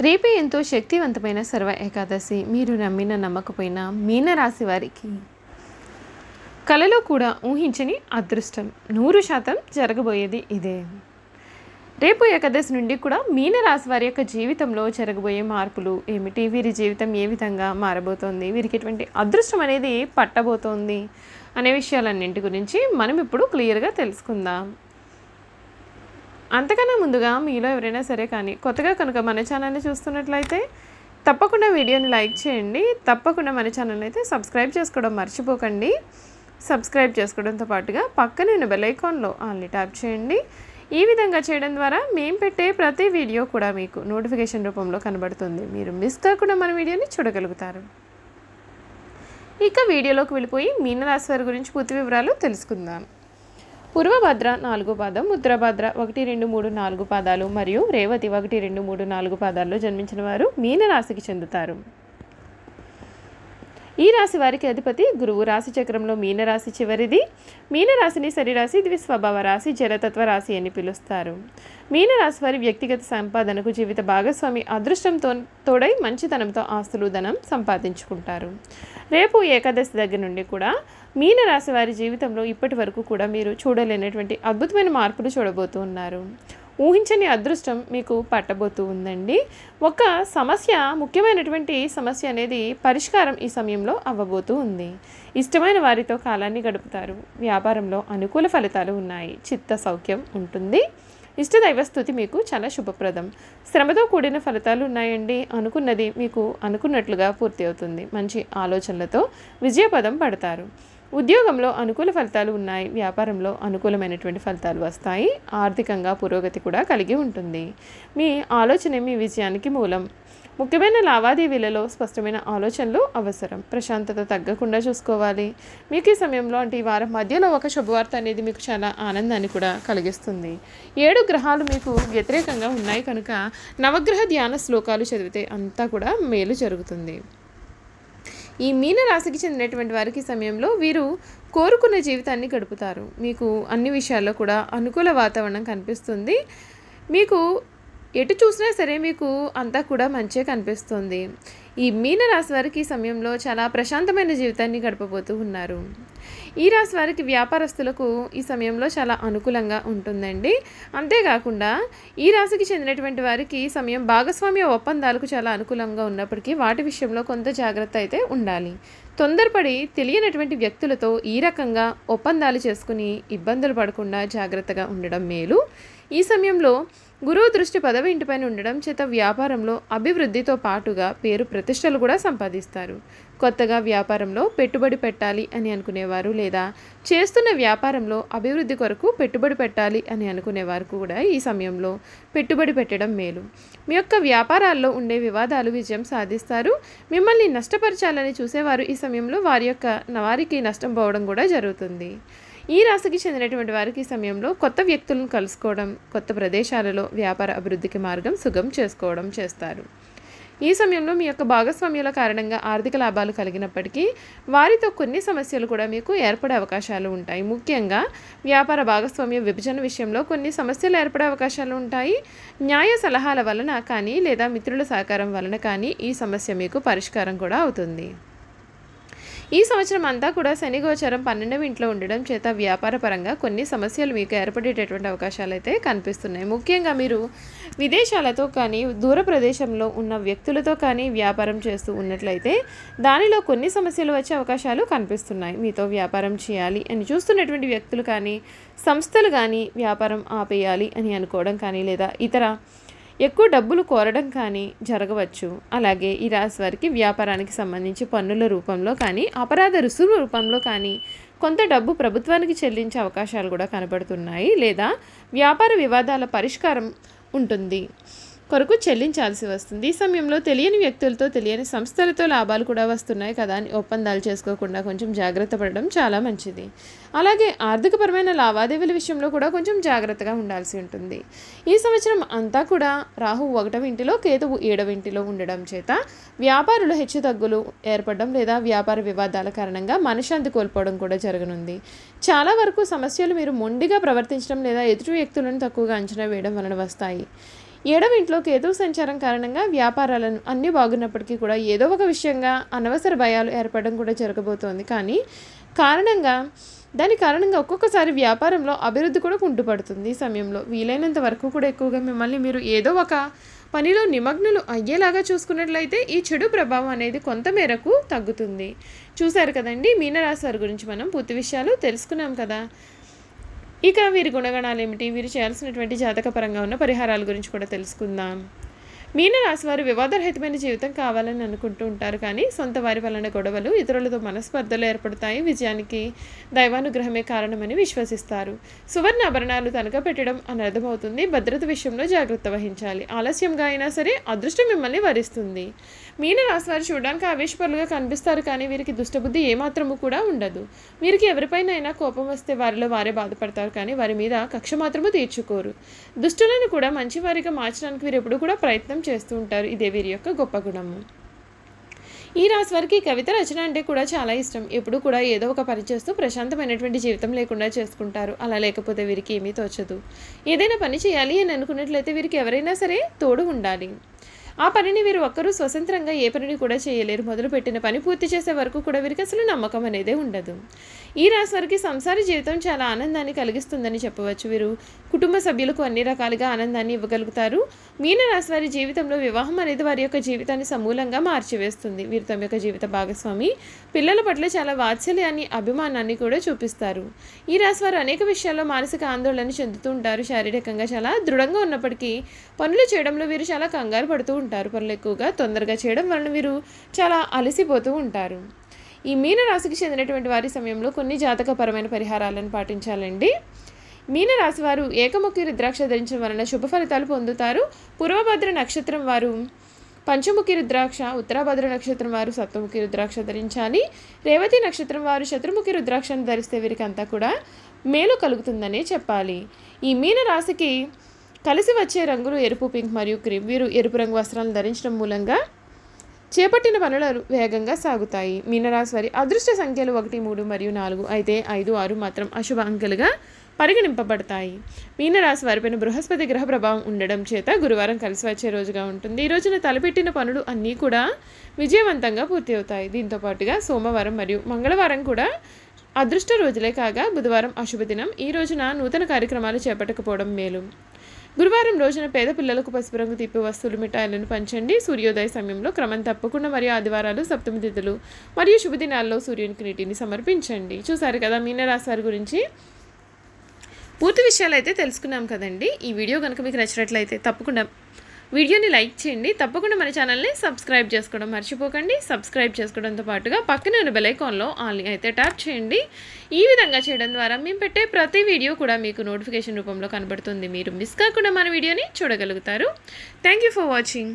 రేపే ఎంతో శక్తివంతమైన సర్వ ఏకాదశి. మీరు నమ్మిన నమ్మకపోయినా మీనరాశి వారికి కలలో కూడా ఊహించని అదృష్టం 100% జరగబోయేది ఇదే. రేపు ఏకాదశి నుండి కూడా మీనరాశి వారి యొక్క జీవితంలో జరగబోయే మార్పులు ఏమిటి, వీరి జీవితం ఏ విధంగా మారబోతోంది, వీరికి ఎటువంటి అదృష్టం అనేది పట్టబోతోంది అనే విషయాలన్నింటి గురించి మనం ఇప్పుడు క్లియర్గా తెలుసుకుందాం. అంతకన్నా ముందుగా మీలో ఎవరైనా సరే కానీ కొత్తగా కనుక మన ఛానల్ని చూస్తున్నట్లయితే తప్పకుండా వీడియోని లైక్ చేయండి. తప్పకుండా మన ఛానల్ అయితే సబ్స్క్రైబ్ చేసుకోవడం మర్చిపోకండి. సబ్స్క్రైబ్ చేసుకోవడంతో పాటుగా పక్కనే ఉన్న బెల్ ఐకాన్లో ఆల్ని ట్యాప్ చేయండి. ఈ విధంగా చేయడం ద్వారా మేము పెట్టే ప్రతి వీడియో కూడా మీకు నోటిఫికేషన్ రూపంలో కనబడుతుంది. మీరు మిస్ కాకుండా మన వీడియోని చూడగలుగుతారు. ఇక వీడియోలోకి వెళ్ళిపోయి మీనరాశి వారి గురించి పూర్తి వివరాలు తెలుసుకుందాం. పూర్వభద్ర 4వ పాదం, ఉత్తరభద్ర 1, 2, 3, 4 పాదాలు మరియు రేవతి 1, 2, 3, 4 పాదాల్లో జన్మించిన వారు మీనరాశికి చెందుతారు. ఈ రాశి వారికి అధిపతి గురువు. రాశి చక్రంలో మీనరాశి చివరిది. మీనరాశిని శరీరాశి, ద్విస్వభావ రాశి, జలతత్వ రాశి అని పిలుస్తారు. మీనరాశి వారి వ్యక్తిగత సంపాదనకు జీవిత భాగస్వామి అదృష్టంతో తోడై మంచితనంతో ఆస్తులు ధనం సంపాదించుకుంటారు. రేపు ఏకాదశి దగ్గర నుండి కూడా మీనరాశి వారి జీవితంలో ఇప్పటి వరకు కూడా మీరు చూడలేనటువంటి అద్భుతమైన మార్పులు చూడబోతూ ఉన్నారు. ఊహించని అదృష్టం మీకు పట్టబోతూ ఉందండి. ఒక సమస్య, ముఖ్యమైనటువంటి సమస్య అనేది పరిష్కారం ఈ సమయంలో అవ్వబోతూ ఉంది. ఇష్టమైన వారితో కాలాన్ని గడుపుతారు. వ్యాపారంలో అనుకూల ఫలితాలు ఉన్నాయి. చిత్త సౌఖ్యం ఉంటుంది. ఇష్టదైవ స్తుతి మీకు చాలా శుభప్రదం. శ్రమతో కూడిన ఫలితాలు ఉన్నాయండి. అనుకున్నది మీకు అనుకున్నట్లుగా పూర్తి అవుతుంది. మంచి ఆలోచనలతో విజయపదం పడతారు. ఉద్యోగంలో అనుకూల ఫలితాలు ఉన్నాయి. వ్యాపారంలో అనుకూలమైనటువంటి ఫలితాలు వస్తాయి. ఆర్థికంగా పురోగతి కూడా కలిగి ఉంటుంది. మీ ఆలోచనే మీ విజయానికి మూలం. ముఖ్యమైన లావాదేవీలలో స్పష్టమైన ఆలోచనలు అవసరం. ప్రశాంతత తగ్గకుండా చూసుకోవాలి. మీకు ఈ సమయంలో అంటే ఈ వారం మధ్యలో ఒక శుభవార్త అనేది మీకు చాలా ఆనందాన్ని కూడా కలిగిస్తుంది. 7 గ్రహాలు మీకు వ్యతిరేకంగా ఉన్నాయి కనుక నవగ్రహ ధ్యాన శ్లోకాలు చదివితే అంతా కూడా మేలు జరుగుతుంది. ఈ మీనరాశికి చెందినటువంటి వారికి సమయంలో వీరు కోరుకున్న జీవితాన్ని గడుపుతారు. మీకు అన్ని విషయాల్లో కూడా అనుకూల వాతావరణం కనిపిస్తుంది. మీకు ఎటు చూసినా సరే మీకు అంతా కూడా మంచిగా కనిపిస్తుంది. ఈ మీనరాశి వారికి ఈ సమయంలో చాలా ప్రశాంతమైన జీవితాన్ని గడపబోతూ ఉన్నారు. ఈ రాశి వారికి వ్యాపారస్తులకు ఈ సమయంలో చాలా అనుకూలంగా ఉంటుందండి. అంతేకాకుండా ఈ రాశికి చెందినటువంటి వారికి ఈ సమయం భాగస్వామ్య ఒప్పందాలకు చాలా అనుకూలంగా ఉన్నప్పటికీ వాటి విషయంలో కొంత జాగ్రత్త అయితే ఉండాలి. తొందరపడి తెలియనటువంటి వ్యక్తులతో ఈ రకంగా ఒప్పందాలు చేసుకుని ఇబ్బందులు పడకుండా జాగ్రత్తగా ఉండడం మేలు. ఈ సమయంలో గురువు దృష్టి 10వ ఇంటిపైన ఉండడం చేత వ్యాపారంలో అభివృద్ధితో పాటుగా పేరు ప్రతిష్టలు కూడా సంపాదిస్తారు. కొత్తగా వ్యాపారంలో పెట్టుబడి పెట్టాలి అని అనుకునేవారు లేదా చేస్తున్న వ్యాపారంలో అభివృద్ధి కొరకు పెట్టుబడి పెట్టాలి అని అనుకునేవారు కూడా ఈ సమయంలో పెట్టుబడి పెట్టడం మేలు. మీ యొక్క వ్యాపారాల్లో ఉండే వివాదాలు విజయం సాధిస్తారు. మిమ్మల్ని నష్టపరచాలని చూసేవారు ఈ సమయంలో వారికి నష్టం పోవడం కూడా జరుగుతుంది. ఈ రాశికి చెందినటువంటి వారికి ఈ సమయంలో కొత్త వ్యక్తులను కలుసుకోవడం, కొత్త ప్రదేశాలలో వ్యాపార అభివృద్ధికి మార్గం సుగం చేస్తారు. ఈ సమయంలో మీ యొక్క భాగస్వామ్యాల కారణంగా ఆర్థిక లాభాలు కలిగినప్పటికీ వారితో కొన్ని సమస్యలు కూడా మీకు ఏర్పడే అవకాశాలు ఉంటాయి. ముఖ్యంగా వ్యాపార భాగస్వామ్య విభజన విషయంలో కొన్ని సమస్యలు ఏర్పడే అవకాశాలు ఉంటాయి. న్యాయ సలహాల వలన కానీ లేదా మిత్రుల సహకారం వలన కానీ ఈ సమస్య మీకు పరిష్కారం కూడా అవుతుంది. ఈ సంవత్సరం అంతా కూడా శని గోచరం 12వ ఇంట్లో ఉండడం చేత వ్యాపార పరంగా కొన్ని సమస్యలు మీకు ఏర్పడేటటువంటి అవకాశాలు అయితే కనిపిస్తున్నాయి. ముఖ్యంగా మీరు విదేశాలతో కానీ దూర ప్రదేశంలో ఉన్న వ్యక్తులతో కానీ వ్యాపారం చేస్తూ ఉన్నట్లయితే దానిలో కొన్ని సమస్యలు వచ్చే అవకాశాలు కనిపిస్తున్నాయి. మీతో వ్యాపారం చేయాలి అని చూస్తున్నటువంటి వ్యక్తులు కానీ సంస్థలు కానీ వ్యాపారం ఆపేయాలి అని అనుకోవడం కానీ లేదా ఇతర ఎక్కువ డబ్బులు కోరడం కానీ జరగవచ్చు. అలాగే ఈ రాశి వారికి వ్యాపారానికి సంబంధించి పన్నుల రూపంలో కానీ అపరాధ రుసుము రూపంలో కానీ కొంత డబ్బు ప్రభుత్వానికి చెల్లించే అవకాశాలు కూడా కనబడుతున్నాయి. లేదా వ్యాపార వివాదాల పరిష్కారం ఉంటుంది కొరకు చెల్లించాల్సి వస్తుంది. ఈ సమయంలో తెలియని వ్యక్తులతో తెలియని సంస్థలతో లాభాలు కూడా వస్తున్నాయి కదా అని ఒప్పందాలు చేసుకోకుండా కొంచెం జాగ్రత్త పడడం చాలా మంచిది. అలాగే ఆర్థికపరమైన లావాదేవీల విషయంలో కూడా కొంచెం జాగ్రత్తగా ఉండాల్సి ఉంటుంది. ఈ సంవత్సరం అంతా కూడా రాహువు 1వ ఇంటిలో, కేతువు 7వ ఇంటిలో ఉండడం చేత వ్యాపారులు హెచ్చుతగ్గులు ఏర్పడడం లేదా వ్యాపార వివాదాల కారణంగా మనశ్శాంతి కోల్పోవడం కూడా జరగనుంది. చాలా వరకు సమస్యలు మీరు మొండిగా ప్రవర్తించడం లేదా ఎదుటి వ్యక్తులను తక్కువగా అంచనా వేయడం వలన వస్తాయి. 7వ ఇంట్లో కేతువు సంచారం కారణంగా వ్యాపారాలను అన్నీ బాగున్నప్పటికీ కూడా ఏదో ఒక విషయంగా అనవసర భయాలు ఏర్పడడం కూడా జరగబోతోంది. కానీ దాని కారణంగా ఒక్కొక్కసారి వ్యాపారంలో అభివృద్ధి కూడా కుంటుపడుతుంది. ఈ సమయంలో వీలైనంత వరకు కూడా ఎక్కువగా మిమ్మల్ని మీరు ఏదో ఒక పనిలో నిమగ్నులు అయ్యేలాగా చూసుకున్నట్లయితే ఈ చెడు ప్రభావం అనేది కొంతమేరకు తగ్గుతుంది. చూశారు కదండి, మీనరాశి వారి గురించి మనం పూర్తి విషయాలు తెలుసుకున్నాం కదా. ఇక వీరి గుణగణాలు ఏమిటి, వీరు చేయాల్సినటువంటి జాతకపరంగా ఉన్న పరిహారాల గురించి కూడా తెలుసుకుందాం. మీనరాశి వారు వివాదరహితమైన జీవితం కావాలని అనుకుంటూ ఉంటారు. కానీ సొంత వారి వలన గొడవలు, ఇతరులతో మనస్పర్ధలు ఏర్పడతాయి. విజయానికి దైవానుగ్రహమే కారణమని విశ్వసిస్తారు. సువర్ణ ఆభరణాలు తనఖా పెట్టడం అని అర్థమవుతుంది. భద్రత విషయంలో జాగ్రత్త వహించాలి. ఆలస్యంగా అయినా సరే అదృష్టం మిమ్మల్ని వరిస్తుంది. మీనరాశి వారు చూడడానికి ఆవేశపరులుగా కనిపిస్తారు. కానీ వీరికి దుష్టబుద్ధి ఏమాత్రము కూడా ఉండదు. వీరికి ఎవరిపైనైనా కోపం వస్తే వారిలో వారే బాధపడతారు. కానీ వారి మీద కక్ష మాత్రము తీర్చుకోరు. దుష్టులను కూడా మంచివారిగా మార్చడానికి వీరు ఎప్పుడు కూడా ప్రయత్నం చేస్తూ ఉంటారు. ఇదే వీరి యొక్క గొప్ప గుణము. ఈ రాశి వారికి కవిత రచన అంటే కూడా చాలా ఇష్టం. ఎప్పుడు కూడా ఏదో ఒక పని చేస్తూ ప్రశాంతమైనటువంటి జీవితం లేకుండా చేసుకుంటారు. అలా లేకపోతే వీరికి ఏమీ తోచదు. ఏదైనా పని చేయాలి అని అనుకున్నట్లయితే వీరికి ఎవరైనా సరే తోడు ఉండాలి. ఆ పనిని వీరు ఒక్కరూ స్వతంత్రంగా ఏ పనిని కూడా చేయలేరు. మొదలుపెట్టిన పని పూర్తి చేసే వరకు కూడా వీరికి అసలు నమ్మకం అనేదే ఉండదు. ఈ రాశి వారికి సంసార జీవితం చాలా ఆనందాన్ని కలిగిస్తుందని చెప్పవచ్చు. వీరు కుటుంబ సభ్యులకు అన్ని రకాలుగా ఆనందాన్ని ఇవ్వగలుగుతారు. మీనరాశి వారి జీవితంలో వివాహం అనేది వారి యొక్క జీవితాన్ని సమూలంగా మార్చివేస్తుంది. వీరు తమ యొక్క జీవిత భాగస్వామి పిల్లల పట్ల చాలా వాత్సల్యాన్ని, అభిమానాన్ని కూడా చూపిస్తారు. ఈ రాశి వారు అనేక విషయాల్లో మానసిక ఆందోళన చెందుతూ ఉంటారు. శారీరకంగా చాలా దృఢంగా ఉన్నప్పటికీ పనులు చేయడంలో వీరు చాలా కంగారు పడుతూ ఉంటారు. పనులు ఎక్కువగా తొందరగా చేయడం వలన వీరు చాలా అలసిపోతూ ఉంటారు. ఈ మీనరాశికి చెందినటువంటి వారి సమయంలో కొన్ని జాతకపరమైన పరిహారాలను పాటించాలండి. మీనరాశి వారు ఏకముఖి రుద్రాక్ష ధరించడం వలన శుభ ఫలితాలు పొందుతారు. పూర్వభద్ర నక్షత్రం వారు పంచముఖి రుద్రాక్ష, ఉత్తరాభద్ర నక్షత్రం వారు సప్తముఖి రుద్రాక్ష ధరించాలి. రేవతి నక్షత్రం వారు శత్రుముఖి రుద్రాక్షను ధరిస్తే వీరికి అంతా కూడా మేలు కలుగుతుందనే చెప్పాలి. ఈ మీనరాశికి కలిసి వచ్చే రంగులు ఎరుపు, పింక్ మరియు క్రీమ్. వీరు ఎరుపు రంగు వస్త్రాలను ధరించడం మూలంగా చేపట్టిన పనులు వేగంగా సాగుతాయి. మీనరాశి వారి అదృష్ట సంఖ్యలు 1, 3 మరియు 4. అయితే 5, 6 మాత్రం అశుభ అంకెలుగా పరిగణింపబడతాయి. మీనరాశి వారిపైన బృహస్పతి గ్రహ ప్రభావం ఉండడం చేత గురువారం కలిసి వచ్చే రోజుగా ఉంటుంది. ఈ రోజున తలపెట్టిన పనులు అన్నీ కూడా విజయవంతంగా పూర్తి అవుతాయి. దీంతో పాటుగా సోమవారం మరియు మంగళవారం కూడా అదృష్ట రోజులే కాగా బుధవారం అశుభ దినం. ఈ రోజున నూతన కార్యక్రమాలు చేపట్టకపోవడం మేలు. గురువారం రోజున పేద పిల్లలకు పసుపు రంగు తిప్పి వస్తువులు, మిఠాయిలను పంచండి. సూర్యోదయ సమయంలో క్రమం తప్పకుండా మరియు ఆదివారాలు, సప్తమి తిథులు మరియు శుభదినాల్లో సూర్యునికి నీటిని సమర్పించండి. చూసారు కదా మీనరాశి వారి గురించి పూర్తి విషయాలు అయితే తెలుసుకున్నాం కదండి. ఈ వీడియో కనుక మీకు నచ్చినట్లయితే తప్పకుండా వీడియోని లైక్ చేయండి. తప్పకుండా మన ఛానల్ని సబ్స్క్రైబ్ చేసుకోవడం మర్చిపోకండి. సబ్స్క్రైబ్ చేసుకోవడంతో పాటుగా పక్కనే ఉన్న బెల్ ఐకాన్లో ఆల్ అయితే ట్యాప్ చేయండి. ఈ విధంగా చేయడం ద్వారా మేము పెట్టే ప్రతి వీడియో కూడా మీకు నోటిఫికేషన్ రూపంలో కనబడుతుంది. మీరు మిస్ కాకుండా మన వీడియోని చూడగలుగుతారు. Thank you for watching.